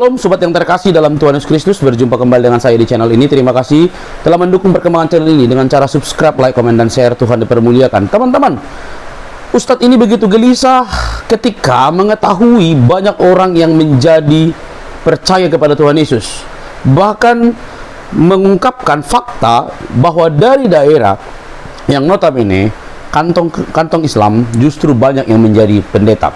Shalom sobat yang terkasih dalam Tuhan Yesus Kristus. Berjumpa kembali dengan saya di channel ini. Terima kasih telah mendukung perkembangan channel ini dengan cara subscribe, like, komen, dan share. Tuhan dipermuliakan. Teman-teman, Ustadz ini begitu gelisah ketika mengetahui banyak orang yang menjadi percaya kepada Tuhan Yesus. Bahkan mengungkapkan fakta bahwa dari daerah yang notabene kantong Islam justru banyak yang menjadi pendeta.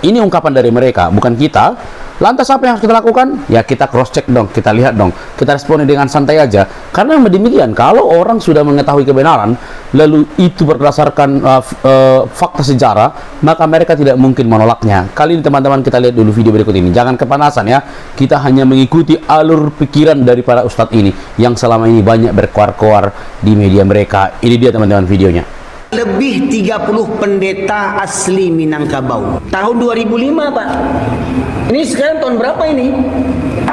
Ini ungkapan dari mereka, bukan kita. Lantas apa yang harus kita lakukan? Ya kita cross check dong, kita lihat dong, kita responnya dengan santai aja. Karena demikian, kalau orang sudah mengetahui kebenaran, lalu itu berdasarkan fakta sejarah, maka mereka tidak mungkin menolaknya. Kali ini teman-teman, kita lihat dulu video berikut ini. Jangan kepanasan ya, kita hanya mengikuti alur pikiran dari para ustadz ini yang selama ini banyak berkoar-koar di media mereka. Ini dia teman-teman videonya. Lebih 30 pendeta asli Minangkabau. Tahun 2005, Pak. Ini sekarang tahun berapa ini?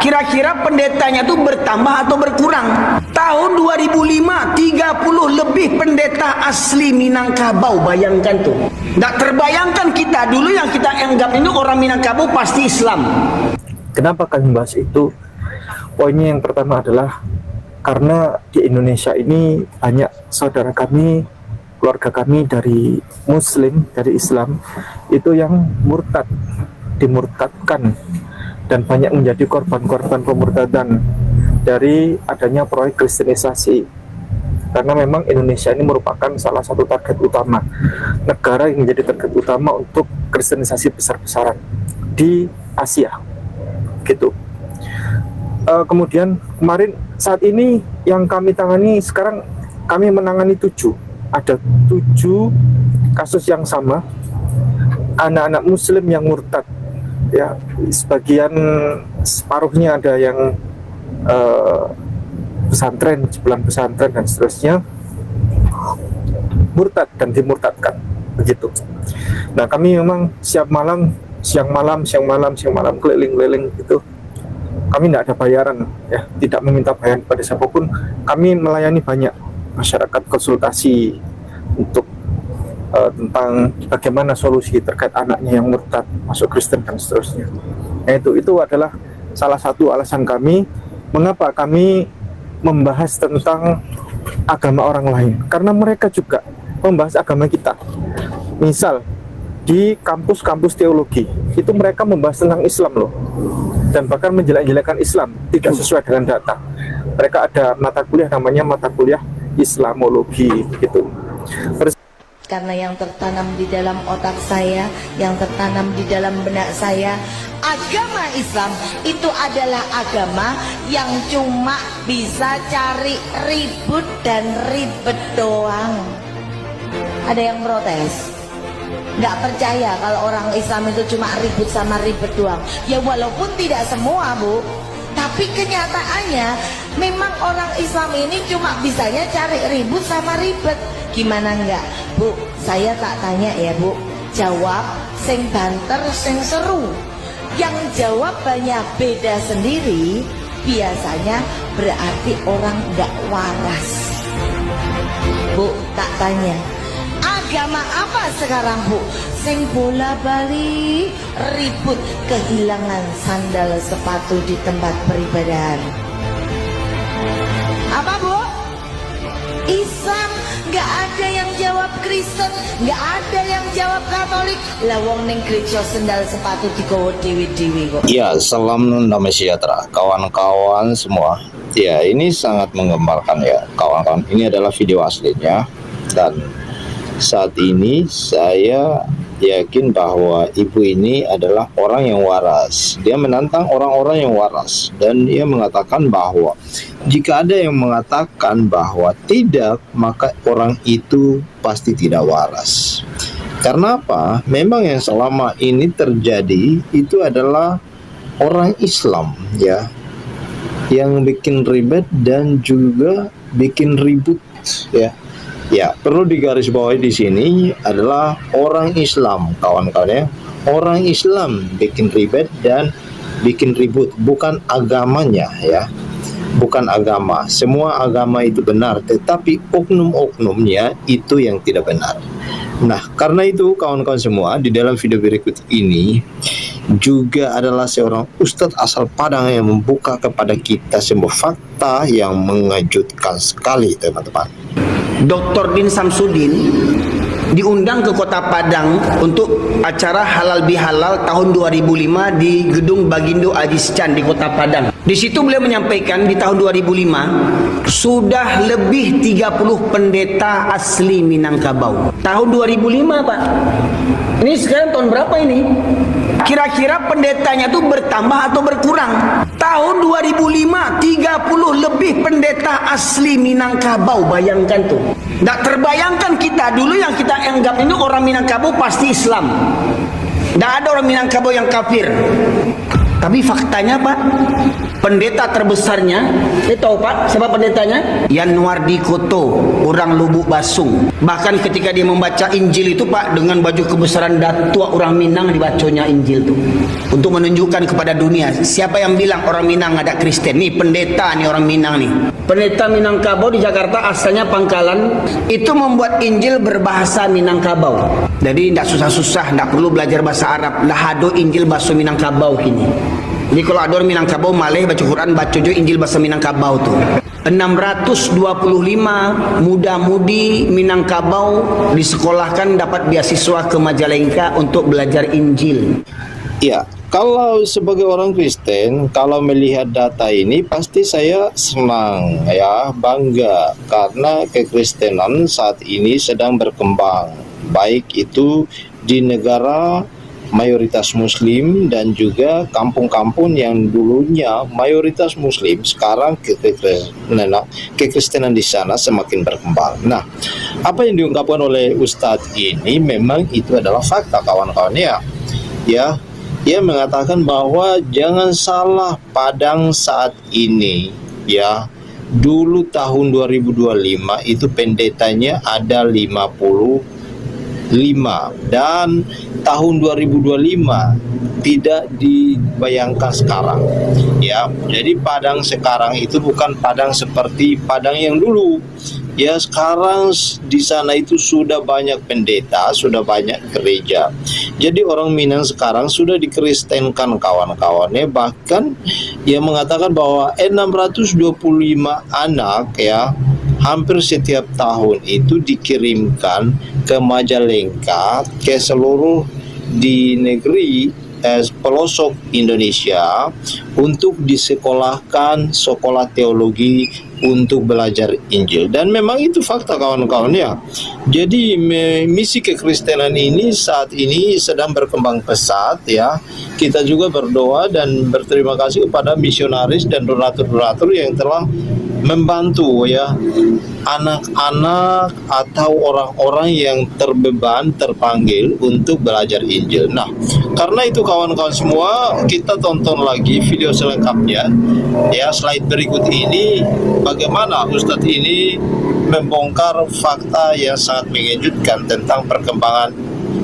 Kira-kira pendetanya tuh bertambah atau berkurang? Tahun 2005, 30 lebih pendeta asli Minangkabau. Bayangkan tuh. Nggak terbayangkan kita dulu yang kita anggap ini orang Minangkabau pasti Islam. Kenapa kami bahas itu? Poinnya yang pertama adalah karena di Indonesia ini banyak saudara kami, keluarga kami dari Muslim, dari Islam, itu yang murtad, dimurtadkan, dan banyak menjadi korban-korban pemurtadan dari adanya proyek kristenisasi. Karena memang Indonesia ini merupakan salah satu target utama, negara yang menjadi target utama untuk kristenisasi besar-besaran di Asia, gitu. Kemudian kemarin, saat ini yang kami tangani sekarang, kami menangani 7. Ada 7 kasus yang sama, anak-anak Muslim yang murtad, ya, sebagian separuhnya ada yang pesantren, jebolan pesantren dan seterusnya, murtad dan dimurtadkan, begitu. Nah, kami memang siang malam keliling-keliling gitu. Kami tidak ada bayaran, ya, tidak meminta bayaran pada siapapun. Kami melayani banyak masyarakat, konsultasi untuk tentang bagaimana solusi terkait anaknya yang murtad masuk Kristen dan seterusnya. Nah, itu adalah salah satu alasan kami mengapa kami membahas tentang agama orang lain, karena mereka juga membahas agama kita. Misal di kampus-kampus teologi itu mereka membahas tentang Islam loh, dan bahkan menjelek-jelekan Islam tidak sesuai dengan data. Mereka ada mata kuliah namanya mata kuliah Islamologi gitu. Karena yang tertanam di dalam otak saya, yang tertanam di dalam benak saya, agama Islam itu adalah agama yang cuma bisa cari ribut dan ribet doang. Ada yang protes, nggak percaya kalau orang Islam itu cuma ribut sama ribet doang. Ya walaupun tidak semua, Bu, tapi kenyataannya memang orang Islam ini cuma bisanya cari ribut sama ribet. Gimana enggak, Bu? Saya tak tanya ya, Bu. Jawab sing banter, sing seru. Yang jawabannya beda sendiri, biasanya berarti orang enggak waras. Bu, tak tanya, agama apa sekarang, Bu? Sing bola bali, ribut, kehilangan sandal sepatu di tempat peribadahan. Apa, Bu? Islam. Nggak ada yang jawab Kristen, nggak ada yang jawab Katolik. Lawang ning gereja sendal sepatu digowo dewi-dewi kok. Ya, salam damai sejahtera kawan-kawan semua. Ya, ini sangat menggemparkan ya kawan-kawan. Ini adalah video aslinya, dan saat ini saya yakin bahwa ibu ini adalah orang yang waras. Dia menantang orang-orang yang waras, dan dia mengatakan bahwa jika ada yang mengatakan bahwa tidak, maka orang itu pasti tidak waras. Karena apa? Memang yang selama ini terjadi itu adalah orang Islam, ya, yang bikin ribet dan juga bikin ribut, ya. Ya, perlu digarisbawahi di sini adalah orang Islam, kawan-kawan ya. Orang Islam bikin ribet dan bikin ribut, bukan agamanya ya. Bukan agama. Semua agama itu benar, tetapi oknum-oknumnya itu yang tidak benar. Nah, karena itu kawan-kawan semua, di dalam video berikut ini juga adalah seorang ustadz asal Padang yang membuka kepada kita sebuah fakta yang mengejutkan sekali, teman-teman. Dr. Din Samsudin diundang ke Kota Padang untuk acara halal bihalal tahun 2005 di Gedung Bagindo Ajis Chan di Kota Padang. Di situ beliau menyampaikan di tahun 2005 sudah lebih 30 pendeta asli Minangkabau. Tahun 2005, Pak. Ini sekarang tahun berapa ini? Kira-kira pendetanya tuh bertambah atau berkurang? Tahun 2005 30 lebih pendeta asli Minangkabau, bayangkan tuh. Nggak terbayangkan kita dulu yang kita anggap ini orang Minangkabau pasti Islam. Nggak ada orang Minangkabau yang kafir. Tapi faktanya, Pak, pendeta terbesarnya, tahu Pak siapa pendetanya? Yanwardi Koto, orang Lubuk Basung. Bahkan ketika dia membaca Injil itu, Pak, dengan baju kebesaran datua orang Minang dibacanya Injil itu untuk menunjukkan kepada dunia siapa yang bilang orang Minang ada Kristen. Nih pendeta nih orang Minang nih. Pendeta Minangkabau di Jakarta, asalnya Pangkalan, itu membuat Injil berbahasa Minangkabau. Jadi tidak susah-susah, tidak perlu belajar bahasa Arab. Lahado Injil bahasa Minangkabau kini. Jadi kalau ada orang Minangkabau malih baca Quran, baca juga Injil bahasa Minangkabau tuh. 625 muda-mudi Minangkabau disekolahkan dapat beasiswa ke Majalengka untuk belajar Injil. Ya, kalau sebagai orang Kristen, kalau melihat data ini pasti saya senang ya, bangga karena kekristenan saat ini sedang berkembang, baik itu di negara mayoritas muslim dan juga kampung-kampung yang dulunya mayoritas muslim, sekarang kekristenan di sana semakin berkembang. Nah, apa yang diungkapkan oleh Ustadz ini memang itu adalah fakta, kawan-kawan ya. Ia mengatakan bahwa jangan salah, Padang saat ini ya, dulu tahun 2025 itu pendetanya ada 55 dan tahun 2025 tidak dibayangkan sekarang ya. Jadi Padang sekarang itu bukan Padang seperti Padang yang dulu ya. Sekarang di sana itu sudah banyak pendeta, sudah banyak gereja. Jadi orang Minang sekarang sudah dikristenkan, kawan-kawannya. Bahkan ia mengatakan bahwa 625 anak ya, hampir setiap tahun itu dikirimkan ke Majalengka, ke seluruh di negeri pelosok Indonesia untuk disekolahkan sekolah teologi untuk belajar Injil. Dan memang itu fakta, kawan-kawan ya. Jadi misi kekristenan ini saat ini sedang berkembang pesat ya. Kita juga berdoa dan berterima kasih kepada misionaris dan donatur-donatur yang telah membantu ya anak-anak atau orang-orang yang terbeban, terpanggil untuk belajar Injil. Nah, karena itu kawan-kawan semua, kita tonton lagi video selengkapnya ya, slide berikut ini, bagaimana Ustadz ini membongkar fakta yang sangat mengejutkan tentang perkembangan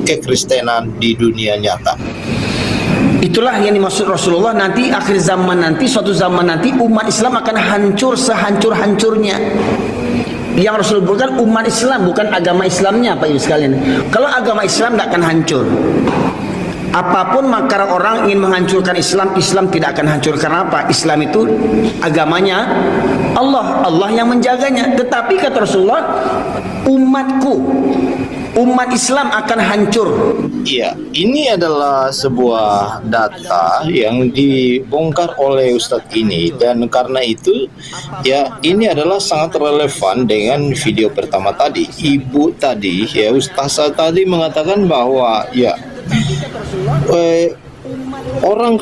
kekristenan di dunia nyata. Itulah yang dimaksud Rasulullah, nanti akhir zaman nanti, suatu zaman nanti umat Islam akan hancur sehancur-hancurnya. Yang Rasul bukan umat Islam, bukan agama Islamnya, Pak Ibu sekalian. Kalau agama Islam tidak akan hancur. Apapun makar orang ingin menghancurkan Islam, Islam tidak akan hancur. Karena apa? Islam itu agamanya Allah yang menjaganya. Tetapi kata Rasulullah, umat Islam akan hancur. Iya, ini adalah sebuah data yang dibongkar oleh Ustadz ini, dan karena itu ya ini adalah sangat relevan dengan video pertama tadi. Ibu tadi ya, Ustazah tadi mengatakan bahwa ya orang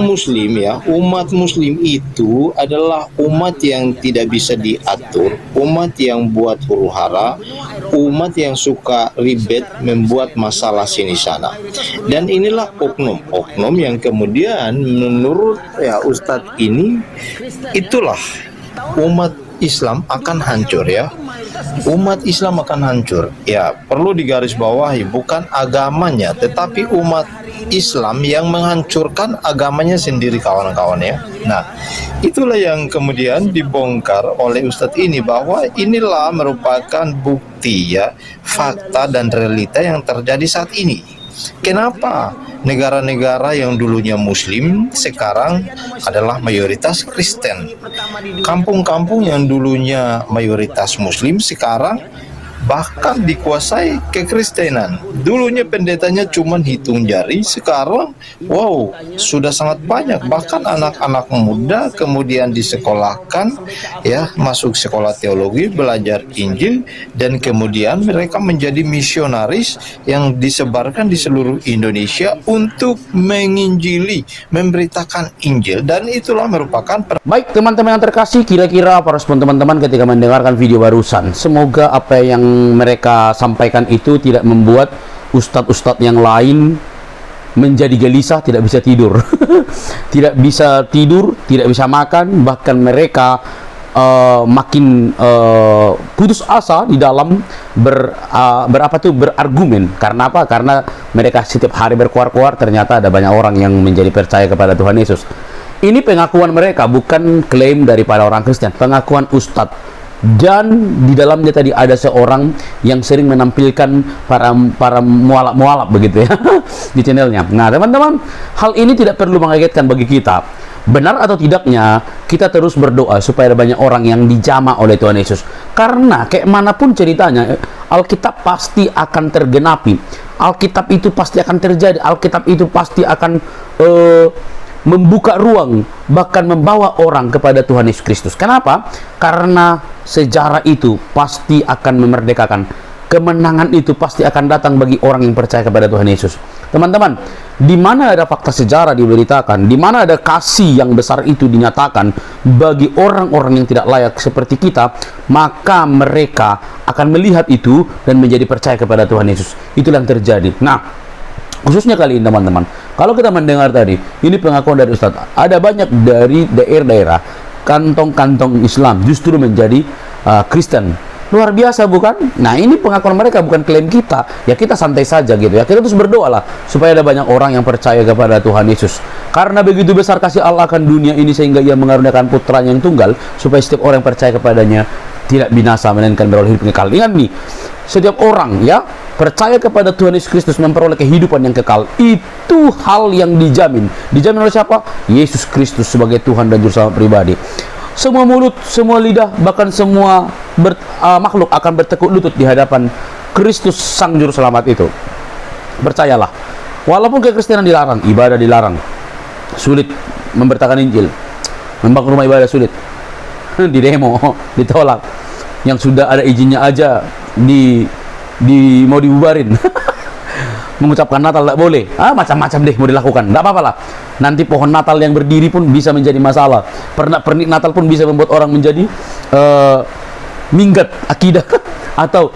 Muslim ya, umat Muslim itu adalah umat yang tidak bisa diatur, umat yang buat huru hara, umat yang suka ribet, membuat masalah sini sana. Dan inilah oknum yang kemudian menurut ya Ustadz ini, itulah umat Islam akan hancur ya. Umat Islam akan hancur. Ya, perlu digarisbawahi, bukan agamanya, tetapi umat Islam yang menghancurkan agamanya sendiri, kawan-kawan ya. Nah, itulah yang kemudian dibongkar oleh Ustadz ini, bahwa inilah merupakan bukti ya, fakta dan realita yang terjadi saat ini. Kenapa negara-negara yang dulunya Muslim sekarang adalah mayoritas Kristen? Kampung-kampung yang dulunya mayoritas Muslim sekarang bahkan dikuasai kekristenan. Dulunya pendetanya cuma hitung jari, sekarang wow, sudah sangat banyak. Bahkan anak-anak muda kemudian disekolahkan, ya, masuk sekolah teologi, belajar Injil, dan kemudian mereka menjadi misionaris yang disebarkan di seluruh Indonesia untuk menginjili, memberitakan Injil, dan itulah merupakan Baik teman-teman yang terkasih, kira-kira para respon teman-teman ketika mendengarkan video barusan, semoga apa yang mereka sampaikan itu tidak membuat ustadz-ustadz yang lain menjadi gelisah, tidak bisa tidur tidak bisa tidur, tidak bisa makan, bahkan mereka makin putus asa di dalam berargumen. Karena apa? Karena mereka setiap hari berkuar-kuar, ternyata ada banyak orang yang menjadi percaya kepada Tuhan Yesus. Ini pengakuan mereka, bukan klaim daripada orang Kristen, pengakuan ustadz. Dan di dalamnya tadi ada seorang yang sering menampilkan para mualaf-mualaf begitu ya di channelnya. Nah teman-teman, hal ini tidak perlu mengagetkan bagi kita. Benar atau tidaknya, kita terus berdoa supaya ada banyak orang yang dijamah oleh Tuhan Yesus. Karena kayak manapun ceritanya, Alkitab pasti akan tergenapi. Alkitab itu pasti akan terjadi. Alkitab itu pasti akan membuka ruang, bahkan membawa orang kepada Tuhan Yesus Kristus. Kenapa? Karena sejarah itu pasti akan memerdekakan. Kemenangan itu pasti akan datang bagi orang yang percaya kepada Tuhan Yesus. Teman-teman, di mana ada fakta sejarah diberitakan, di mana ada kasih yang besar itu dinyatakan bagi orang-orang yang tidak layak seperti kita, maka mereka akan melihat itu dan menjadi percaya kepada Tuhan Yesus. Itulah yang terjadi. Nah, khususnya kali ini teman-teman, kalau kita mendengar tadi, ini pengakuan dari Ustadz, ada banyak dari daerah-daerah kantong-kantong Islam justru menjadi Kristen. Luar biasa bukan? Nah ini pengakuan mereka, bukan klaim kita. Ya kita santai saja gitu ya. Kita terus berdoa lah supaya ada banyak orang yang percaya kepada Tuhan Yesus. Karena begitu besar kasih Allah akan dunia ini sehingga Ia mengaruniakan putranya yang tunggal supaya setiap orang yang percaya kepadanya tidak binasa melainkan beroleh hidup kekal. Ingat nih, setiap orang ya percaya kepada Tuhan Yesus Kristus memperoleh kehidupan yang kekal. Itu hal yang dijamin. Dijamin oleh siapa? Yesus Kristus sebagai Tuhan dan Juru Selamat pribadi. Semua mulut, semua lidah, bahkan semua makhluk akan bertekuk lutut di hadapan Kristus Sang Juru Selamat itu. Percayalah, walaupun kekristenan dilarang, ibadah dilarang, sulit memberitakan Injil, membangun rumah ibadah sulit, di demo, ditolak, yang sudah ada izinnya aja mau dibubarin. Mengucapkan Natal tidak boleh, macam-macam deh mau dilakukan, tidak apa-apa lah. Nanti pohon Natal yang berdiri pun bisa menjadi masalah. Pernak-pernik Natal pun bisa membuat orang menjadi minggat akidah atau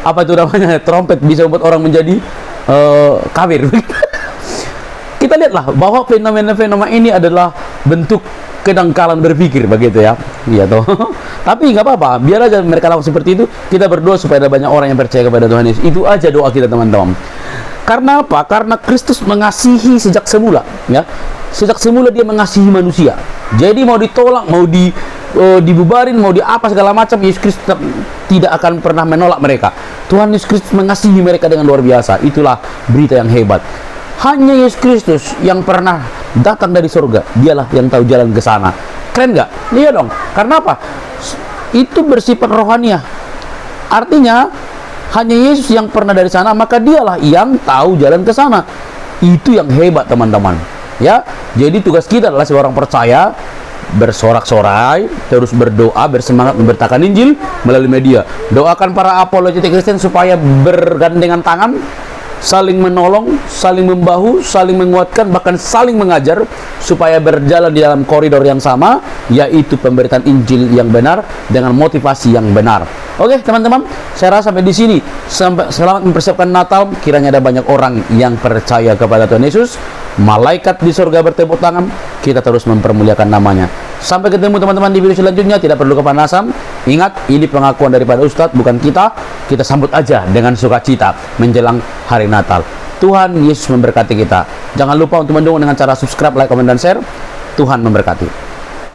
apa itu namanya, trompet bisa membuat orang menjadi kafir. Kita lihatlah bahwa fenomena-fenomena ini adalah bentuk kedangkalan berpikir begitu ya. Iya toh. Tapi nggak apa-apa, biar aja mereka lakukan seperti itu. Kita berdoa supaya ada banyak orang yang percaya kepada Tuhan Yesus. Itu aja doa kita teman-teman. Karena apa? Karena Kristus mengasihi sejak semula ya. Sejak semula Dia mengasihi manusia. Jadi mau ditolak, mau dibubarin, mau apa segala macam, Yesus Kristus tidak akan pernah menolak mereka. Tuhan Yesus Kristus mengasihi mereka dengan luar biasa. Itulah berita yang hebat. Hanya Yesus Kristus yang pernah datang dari surga. Dialah yang tahu jalan ke sana. Keren nggak? Iya dong. Karena apa? Itu bersifat rohaniah. Artinya hanya Yesus yang pernah dari sana, maka Dialah yang tahu jalan ke sana. Itu yang hebat teman-teman. Ya. Jadi tugas kita adalah seorang percaya bersorak-sorai, terus berdoa, bersemangat memberitakan Injil melalui media. Doakan para apologetik Kristen supaya bergandengan tangan, saling menolong, saling membahu, saling menguatkan, bahkan saling mengajar supaya berjalan di dalam koridor yang sama, yaitu pemberitaan Injil yang benar dengan motivasi yang benar. Oke teman-teman, saya rasa sampai di sini. Selamat mempersiapkan Natal. Kiranya ada banyak orang yang percaya kepada Tuhan Yesus. Malaikat di surga bertepuk tangan. Kita terus mempermuliakan namanya. Sampai ketemu teman-teman di video selanjutnya. Tidak perlu kepanasan. Ingat, ini pengakuan daripada Ustadz, bukan kita. Kita sambut aja dengan sukacita menjelang hari Natal. Tuhan Yesus memberkati kita. Jangan lupa untuk mendukung dengan cara subscribe, like, komen, dan share. Tuhan memberkati.